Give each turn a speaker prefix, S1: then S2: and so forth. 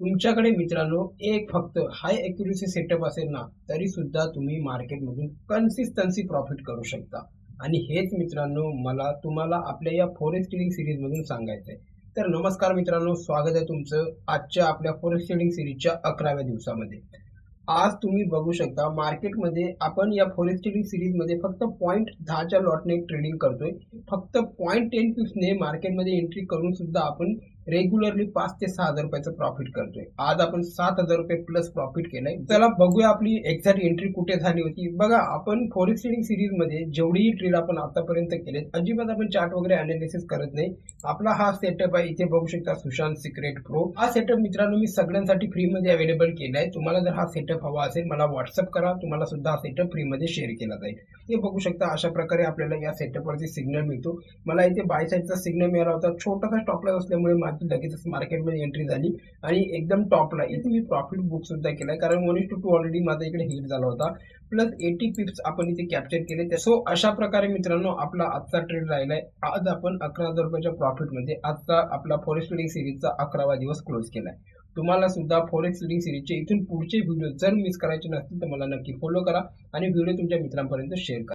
S1: तुमच्याकडे मित्रांनो एक फक्त हाय ॲक्युरसी सेटअप असेल ना, तरी सुद्धा तुम्ही मार्केटमधून कन्सिस्टन्सी प्रॉफिट करू शकता. आणि हेच मित्रांनो मला तुम्हाला आपल्या या फॉरेक्स ट्रेडिंग सीरीजमधून सांगायचं आहे. तर नमस्कार मित्रांनो, स्वागत आहे तुमचं आजच्या आपल्या फॉरेक्स ट्रेडिंग सीरीजच्या 11व्या दिवसामध्ये. आज तुम्ही बघू शकता मार्केटमध्ये आपण या फॉरेक्स ट्रेडिंग सीरीजमध्ये फक्त 0.10च्या लॉटने ट्रेडिंग करतोय. फक्त 0.10 पिप्सने मार्केटमध्ये एंट्री करून सुद्धा आपण रेग्युलरली 5 ते 6,000 रुपयाचं प्रॉफिट करतोय. आज आपण 7,000 रुपये प्लस प्रॉफिट केलंय. चला बघूया आपली एक्झॅक्ट एंट्री कुठे झाली होती. बघा, आपण फॉरेक्स ट्रेडिंग सीरीज मध्ये जेवढेही ट्रेड आपण आतापर्यंत केलेत, अजिबात आपण चार्ट वगैरे अनालिसिस करत नाही. आपला हा सेटअप आहे. इथे बघू शकता सुशांत सिक्रेट प्रो. हा सेटअप मित्रांनो मी सगळ्यांसाठी फ्री मध्ये अवेलेबल केलाय. तुम्हाला जर हा सेटअप हवा असेल मला व्हॉट्सअप करा, तुम्हाला सुद्धा हा सेटअप फ्री मध्ये शेअर केला जाईल. हे बघू शकता अशा प्रकारे आपल्याला या सेटअप वरती सिग्नल मिळतो. मला इथे बाय साईडचा सिग्नल मिळाला होता. छोटासा स्टॉप लॉस असल्यामुळे माझी लगेचच मार्केटमध्ये एंट्री झाली आणि एकदम टॉपला इथे मी प्रॉफिट बुक सुद्धा केलाय, कारण 1:2 ऑलरेडी माझा इकडे हिट झाला होता. प्लस 80 पिप्स आपण इथे कॅप्चर केले. सो अशा प्रकारे मित्रांनो आपला आजचा ट्रेड राहिलाय. आज आपण 11,000 रुपयाच्या प्रॉफिट मध्ये आजचा आपला फॉरेक्स ट्रेडिंग सीरीजचा 11वा दिवस क्लोज केलाय. तुम्हाला सुद्धा फॉरेक्स ट्रेडिंग सीरीजचे इथून पुढचे व्हिडिओ जर मिस करायचे नसतील तर मला नक्की फॉलो करा आणि व्हिडिओ तुमच्या मित्रांपर्यंत शेअर करा.